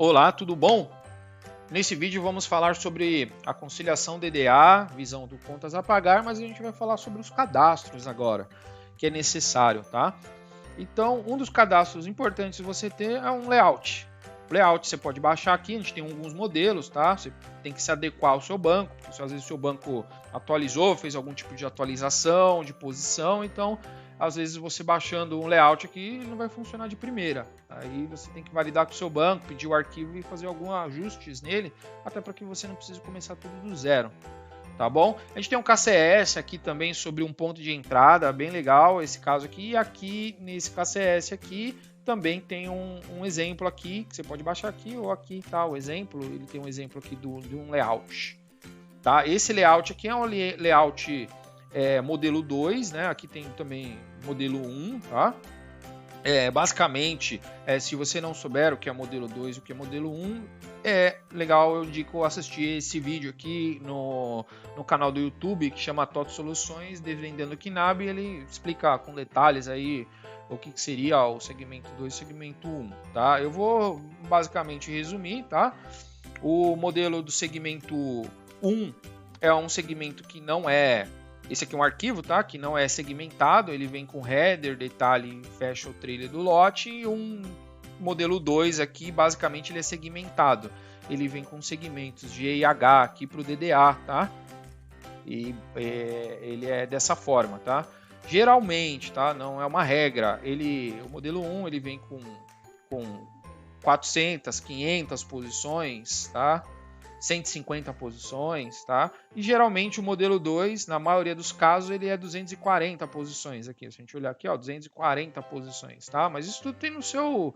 Olá, tudo bom? Nesse vídeo vamos falar sobre a conciliação DDA, visão do contas a pagar, mas a gente vai falar sobre os cadastros agora, que é necessário, tá? Então, um dos cadastros importantes de você ter é um layout. O layout você pode baixar aqui, a gente tem alguns modelos, tá? Você tem que se adequar ao seu banco, porque às vezes o seu banco atualizou, fez algum tipo de atualização, de posição, então às vezes você baixando um layout aqui não vai funcionar de primeira. Aí você tem que validar com o seu banco, pedir o arquivo e fazer alguns ajustes nele, até para que você não precise começar tudo do zero. Tá bom? A gente tem um KCS aqui também sobre um ponto de entrada, bem legal esse caso aqui. E aqui nesse KCS aqui também tem um exemplo aqui, que você pode baixar aqui ou aqui, tá? O exemplo, ele tem um exemplo aqui de um layout. Tá? Esse layout aqui é um layout modelo 2, né? Aqui tem também modelo 1, tá? Basicamente, se você não souber o que é modelo 2 e o que é modelo 1, é legal, eu indico assistir esse vídeo aqui no canal do YouTube, que chama TOTO Soluções, Desvendando KNAB, e ele explica com detalhes aí o que seria o segmento 2 e o segmento 1, tá? Eu vou basicamente resumir, tá? O modelo do segmento 1 é um segmento que não é... Esse aqui é um arquivo, tá? Que não é segmentado, ele vem com header, detalhe, fecha o trailer do lote, e um modelo 2 aqui, basicamente ele é segmentado. Ele vem com segmentos de E e H aqui para o DDA, tá? E ele é dessa forma, tá? Geralmente, tá? Não é uma regra. O modelo 1 ele vem com 400, 500 posições, tá? 150 posições, tá? E geralmente o modelo 2, na maioria dos casos, ele é 240 posições aqui. Se a gente olhar aqui, ó, 240 posições, tá? Mas isso tudo tem no seu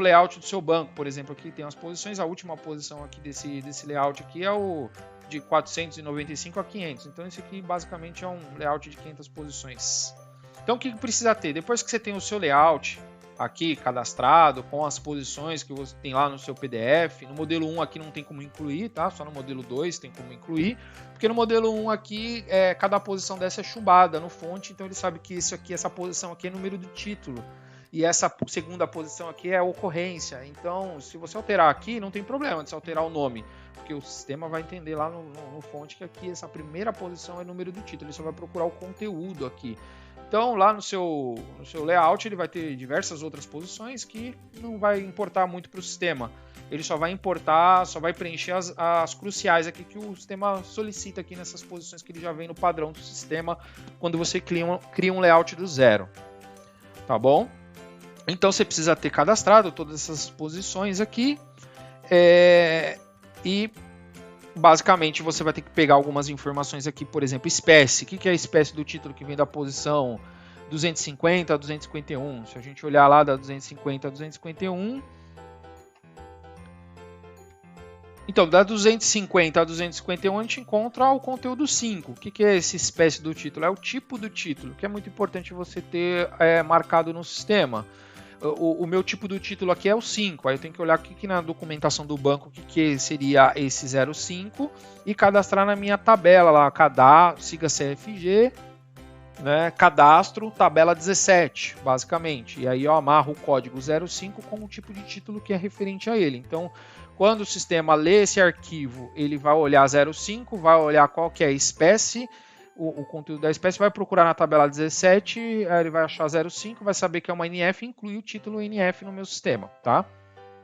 layout do seu banco. Por exemplo, aqui tem as posições, a última posição aqui desse layout aqui é o de 495 a 500. Então esse aqui basicamente é um layout de 500 posições. Então o que precisa ter? Depois que você tem o seu layout aqui cadastrado, com as posições que você tem lá no seu PDF. No modelo 1 aqui não tem como incluir, tá? Só no modelo 2 tem como incluir, porque no modelo 1 aqui, cada posição dessa é chumbada no fonte, então ele sabe que essa posição aqui é número do título, e essa segunda posição aqui é a ocorrência. Então, se você alterar aqui, não tem problema de você alterar o nome, porque o sistema vai entender lá no fonte que aqui essa primeira posição é número do título, ele só vai procurar o conteúdo aqui. Então, lá no seu layout, ele vai ter diversas outras posições que não vai importar muito para o sistema. Ele só vai importar, só vai preencher as cruciais aqui que o sistema solicita aqui nessas posições que ele já vem no padrão do sistema quando você cria um layout do zero. Tá bom? Então, você precisa ter cadastrado todas essas posições aqui. E basicamente você vai ter que pegar algumas informações aqui, por exemplo, espécie. O que é a espécie do título que vem da posição 250 a 251? Se a gente olhar lá da 250 a 251... Então, da 250 a 251 a gente encontra o conteúdo 5. O que é essa espécie do título? É o tipo do título, que é muito importante você ter marcado no sistema. O meu tipo do título aqui é o 5, aí eu tenho que olhar aqui na documentação do banco o que seria esse 05 e cadastrar na minha tabela lá, siga CFG, né, cadastro, tabela 17, basicamente. E aí eu amarro o código 05 com o tipo de título que é referente a ele. Então, quando o sistema lê esse arquivo, ele vai olhar 05, vai olhar qual que é a espécie, o conteúdo da espécie, vai procurar na tabela 17, aí ele vai achar 05, vai saber que é uma NF e incluir o título NF no meu sistema, tá?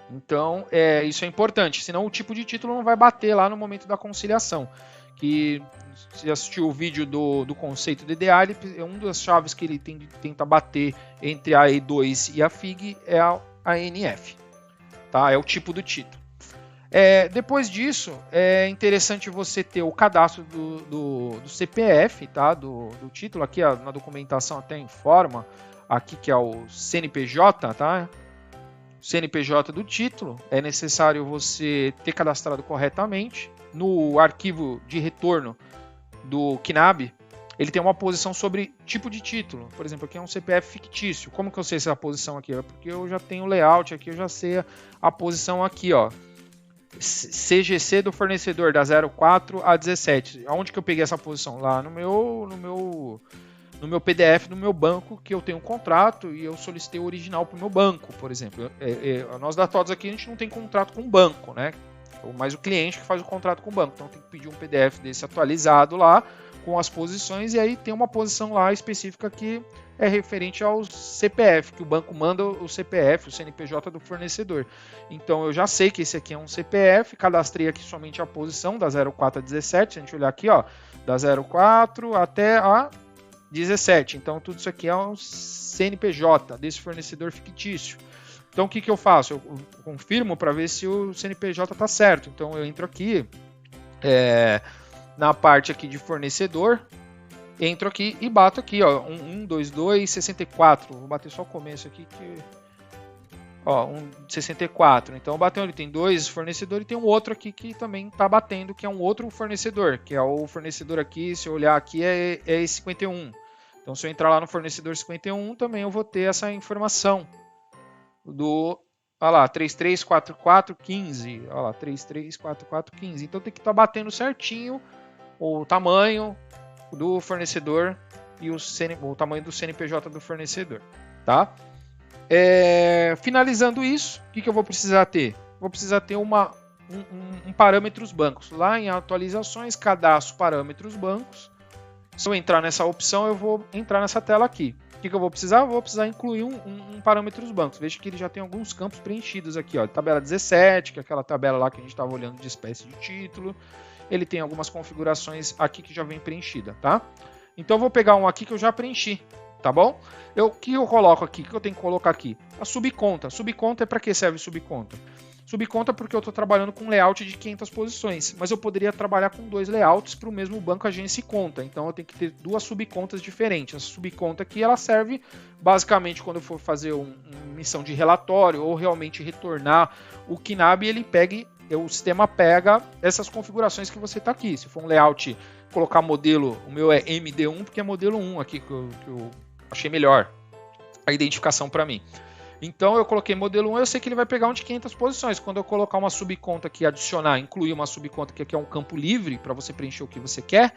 Então, isso é importante, senão o tipo de título não vai bater lá no momento da conciliação. Que se assistiu o vídeo do conceito DDA, uma das chaves que ele tenta bater entre a E2 e a FIG é a NF, tá? É o tipo do título. Depois disso, é interessante você ter o cadastro do CPF, tá? do título. Aqui na documentação até informa aqui que é o CNPJ, tá? CNPJ do título. É necessário você ter cadastrado corretamente. No arquivo de retorno do KNAB, ele tem uma posição sobre tipo de título. Por exemplo, aqui é um CPF fictício. Como que eu sei essa posição aqui? É porque eu já tenho o layout aqui, eu já sei a posição aqui, ó. CGC do fornecedor da 04 a 17. Aonde que eu peguei essa posição? Lá no meu no meu PDF do meu banco que eu tenho um contrato e eu solicitei o original para o meu banco, por exemplo. Nós da TOTVS aqui a gente não tem contrato com o banco, né? Mas o cliente que faz o contrato com o banco. Então tem que pedir um PDF desse atualizado lá com as posições e aí tem uma posição lá específica que é referente ao CPF, que o banco manda o CPF, o CNPJ do fornecedor. Então eu já sei que esse aqui é um CPF, cadastrei aqui somente a posição da 04 a 17, se a gente olhar aqui, ó, da 04 até a 17. Então tudo isso aqui é um CNPJ desse fornecedor fictício. Então o que eu faço? Eu confirmo para ver se o CNPJ está certo. Então eu entro aqui na parte aqui de fornecedor, entro aqui e bato aqui, ó, 12264. Vou bater só o começo aqui que ó, 164. Então bateu, ele tem dois fornecedores e tem um outro aqui que também está batendo, que é um outro fornecedor, que é o fornecedor aqui, se eu olhar aqui é 51. Então se eu entrar lá no fornecedor 51, também eu vou ter essa informação do, olha lá, 334415, olha lá, 334415. Então tem que estar batendo certinho o tamanho do fornecedor e o tamanho do CNPJ do fornecedor, tá? Finalizando isso, o que eu vou precisar ter? Vou precisar ter um parâmetros bancos. Lá em atualizações, cadastro parâmetros bancos. Se eu entrar nessa opção, eu vou entrar nessa tela aqui. O que eu vou precisar? Eu vou precisar incluir um parâmetros bancos. Veja que ele já tem alguns campos preenchidos aqui, ó. Tabela 17, que é aquela tabela lá que a gente estava olhando de espécie de título. Ele tem algumas configurações aqui que já vem preenchida, tá? Então eu vou pegar um aqui que eu já preenchi, tá bom? O que eu coloco aqui? O que eu tenho que colocar aqui? A subconta. Subconta é para que serve subconta? Subconta porque eu estou trabalhando com um layout de 500 posições, mas eu poderia trabalhar com 2 layouts para o mesmo banco agência e conta. Então eu tenho que ter 2 subcontas diferentes. Essa subconta aqui ela serve basicamente quando eu for fazer uma missão de relatório ou realmente retornar o KNAB, o sistema pega essas configurações que você está aqui. Se for um layout, colocar modelo, o meu é MD1 porque é modelo 1 aqui que eu achei melhor a identificação para mim. Então eu coloquei modelo 1, eu sei que ele vai pegar um de 500 posições. Quando eu colocar uma subconta aqui, adicionar, incluir uma subconta que aqui é um campo livre para você preencher o que você quer,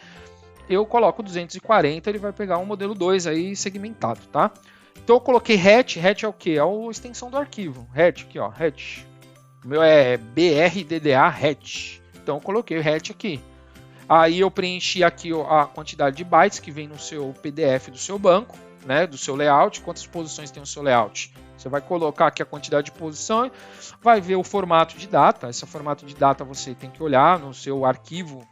eu coloco 240, ele vai pegar um modelo 2 aí segmentado, tá? Então eu coloquei hatch é o que? É a extensão do arquivo. Hatch aqui, ó, hatch. O meu é BRDDA hatch. Então eu coloquei o hatch aqui. Aí eu preenchi aqui a quantidade de bytes que vem no seu PDF do seu banco, né, do seu layout. Quantas posições tem o seu layout? Você vai colocar aqui a quantidade de posições, vai ver o formato de data. Esse formato de data você tem que olhar no seu arquivo,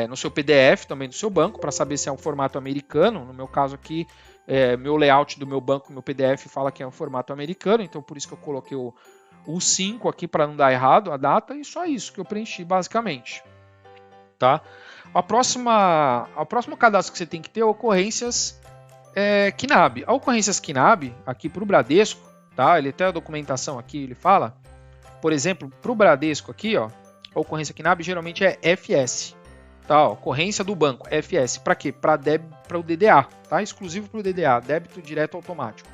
no seu PDF também do seu banco, para saber se é um formato americano. No meu caso aqui, meu layout do meu banco, meu PDF fala que é um formato americano, então por isso que eu coloquei o 5 aqui para não dar errado a data, e só isso que eu preenchi basicamente. Tá? O próximo cadastro que você tem que ter é ocorrências KNAB. A ocorrências KNAB, aqui para o Bradesco, tá? Ele tem a documentação aqui, ele fala, por exemplo, para o Bradesco aqui, ó, a ocorrência KNAB geralmente é FS. Tá? Ocorrência do banco, FS. Para quê? Para o DDA, tá? Exclusivo para o DDA, débito direto automático.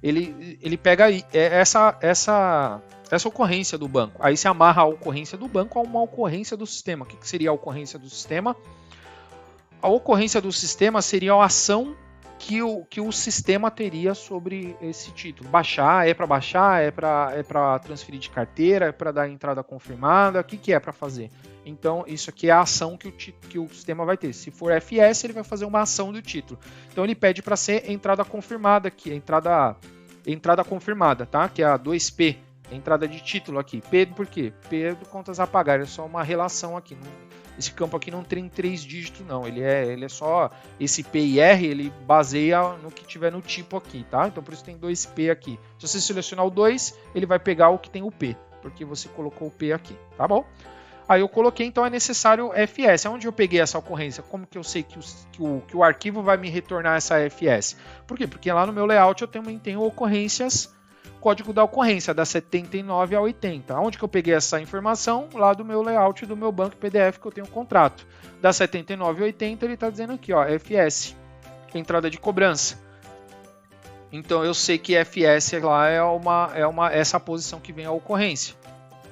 Ele pega essa ocorrência do banco. Aí se amarra a ocorrência do banco a uma ocorrência do sistema. O que seria a ocorrência do sistema? A ocorrência do sistema seria a ação que o sistema teria sobre esse título. Baixar, é para transferir de carteira, é para dar entrada confirmada, o que é para fazer? Então, isso aqui é a ação que o sistema vai ter. Se for FS, ele vai fazer uma ação do título. Então, ele pede para ser entrada confirmada aqui, entrada confirmada, tá? Que é a 2P, entrada de título aqui. P por quê? P é do contas a pagar, é só uma relação aqui. Esse campo aqui não tem 3 dígitos, não. Ele é só esse P e R, ele baseia no que tiver no tipo aqui, tá? Então, por isso tem 2P aqui. Se você selecionar o 2, ele vai pegar o que tem o P, porque você colocou o P aqui, tá bom? Aí eu coloquei, então é necessário FS. Onde eu peguei essa ocorrência? Como que eu sei que o arquivo vai me retornar essa FS? Por quê? Porque lá no meu layout eu também tenho ocorrências, código da ocorrência, da 79 a 80. Onde que eu peguei essa informação? Lá do meu layout do meu banco PDF que eu tenho um contrato. Da 79 a 80 ele está dizendo aqui, ó, FS, entrada de cobrança. Então eu sei que FS lá é essa posição que vem a ocorrência.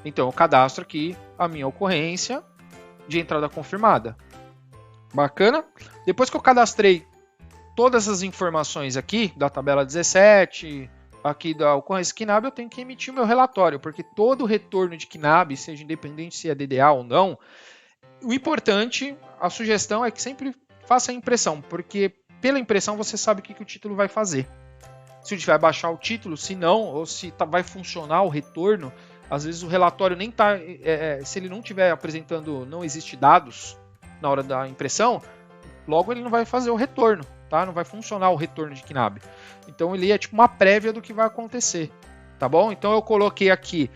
Então eu cadastro aqui a minha ocorrência de entrada confirmada. Bacana? Depois que eu cadastrei todas as informações aqui da tabela 17, aqui da ocorrência KNAB, eu tenho que emitir o meu relatório, porque todo retorno de KNAB, seja independente se é DDA ou não, o importante, a sugestão é que sempre faça a impressão, porque pela impressão você sabe o que o título vai fazer. Se vai baixar o título, se não, ou se vai funcionar o retorno, às vezes o relatório nem está, se ele não estiver apresentando, não existe dados na hora da impressão, logo ele não vai fazer o retorno, tá? Não vai funcionar o retorno de KNAB. Então ele é tipo uma prévia do que vai acontecer, tá bom? Então eu coloquei aqui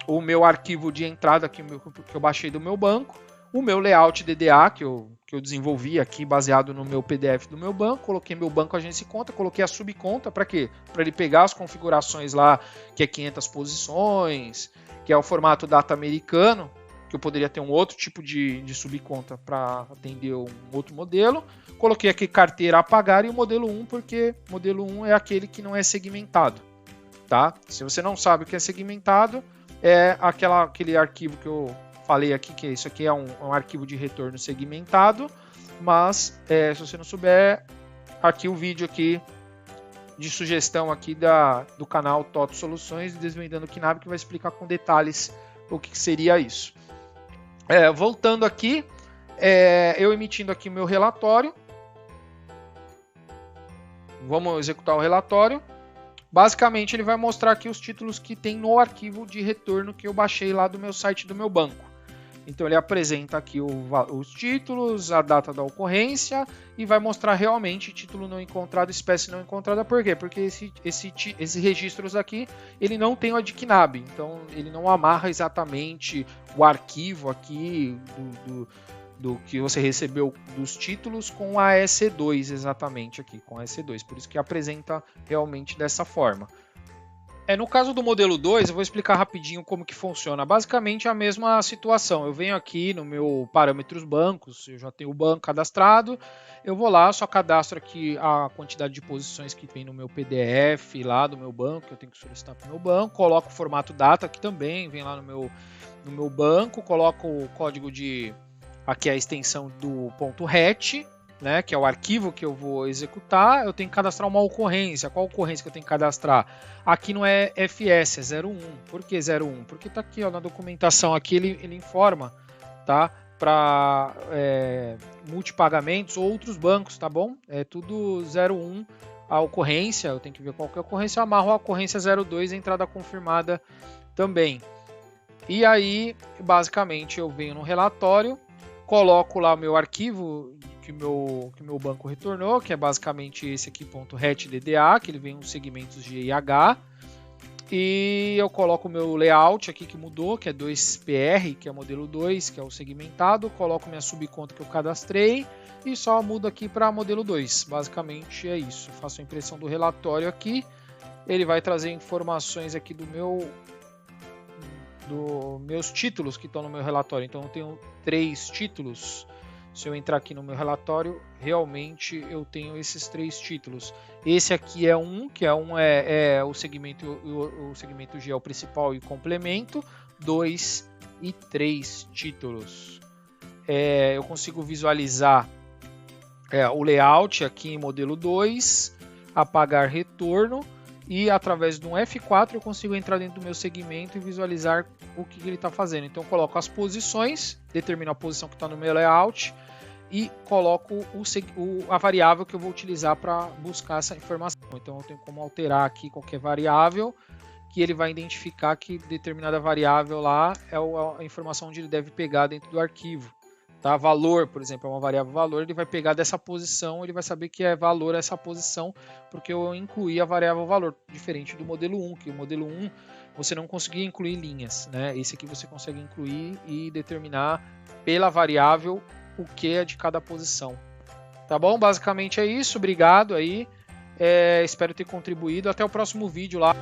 o meu arquivo de entrada que eu baixei do meu banco, o meu layout DDA que eu desenvolvi aqui baseado no meu PDF do meu banco, coloquei meu banco agência e conta, coloquei a subconta, para quê? Para ele pegar as configurações lá, que é 500 posições, que é o formato data americano, que eu poderia ter um outro tipo de subconta para atender um outro modelo. Coloquei aqui carteira a pagar e o modelo 1, porque modelo 1 é aquele que não é segmentado, tá? Se você não sabe o que é segmentado, é aquele arquivo que eu falei aqui, que isso aqui é um arquivo de retorno segmentado, mas se você não souber, aqui o vídeo aqui de sugestão aqui do canal Toto Soluções, Desvendando KNAB, que vai explicar com detalhes o que seria isso. Voltando aqui, eu emitindo aqui meu relatório, vamos executar o relatório. Basicamente ele vai mostrar aqui os títulos que tem no arquivo de retorno que eu baixei lá do meu site do meu banco. Então ele apresenta aqui os títulos, a data da ocorrência e vai mostrar realmente título não encontrado, espécie não encontrada. Por quê? Porque esses registros aqui, ele não tem o ad KNAB, então ele não amarra exatamente o arquivo aqui do que você recebeu dos títulos com a EC2 exatamente aqui, com a EC2, por isso que apresenta realmente dessa forma. No caso do modelo 2, eu vou explicar rapidinho como que funciona. Basicamente a mesma situação. Eu venho aqui no meu parâmetros bancos, eu já tenho o banco cadastrado, eu vou lá, só cadastro aqui a quantidade de posições que tem no meu PDF lá do meu banco, que eu tenho que solicitar para o meu banco, coloco o formato data aqui também, vem lá no meu banco, coloco o código aqui a extensão do .hat, né, que é o arquivo que eu vou executar. Eu tenho que cadastrar uma ocorrência. Qual ocorrência que eu tenho que cadastrar? Aqui não é FS, é 01. Por que 01? Porque está aqui ó, na documentação, aqui ele informa, tá, para multipagamentos ou outros bancos, tá bom? É tudo 01 a ocorrência, eu tenho que ver qual que é a ocorrência, eu amarro a ocorrência 02, entrada confirmada também. E aí, basicamente, eu venho no relatório, coloco lá o meu arquivo que meu banco retornou, que é basicamente esse aqui, .hatDDA, que ele vem uns segmentos G e H. E eu coloco o meu layout aqui que mudou, que é 2PR, que é o modelo 2, que é o segmentado. Coloco minha subconta que eu cadastrei e só mudo aqui para modelo 2. Basicamente é isso. Faço a impressão do relatório aqui. Ele vai trazer informações aqui dos meus títulos que estão no meu relatório. Então eu tenho 3 títulos. Se eu entrar aqui no meu relatório, realmente eu tenho esses 3 títulos. Esse aqui é que é o segmento G é o principal e complemento, 2 e 3 títulos. Eu consigo visualizar o layout aqui em modelo 2, apagar retorno, e através de um F4 eu consigo entrar dentro do meu segmento e visualizar o que ele está fazendo. Então eu coloco as posições, determino a posição que está no meu layout e coloco a variável que eu vou utilizar para buscar essa informação. Então eu tenho como alterar aqui qualquer variável que ele vai identificar que determinada variável lá é a informação onde ele deve pegar dentro do arquivo. Tá? Valor, por exemplo, é uma variável valor, ele vai pegar dessa posição, ele vai saber que é valor essa posição, porque eu incluí a variável valor, diferente do modelo 1, que o modelo 1 você não conseguia incluir linhas, né? Esse aqui você consegue incluir e determinar pela variável o que é de cada posição. Tá bom? Basicamente é isso, obrigado aí, espero ter contribuído, até o próximo vídeo lá.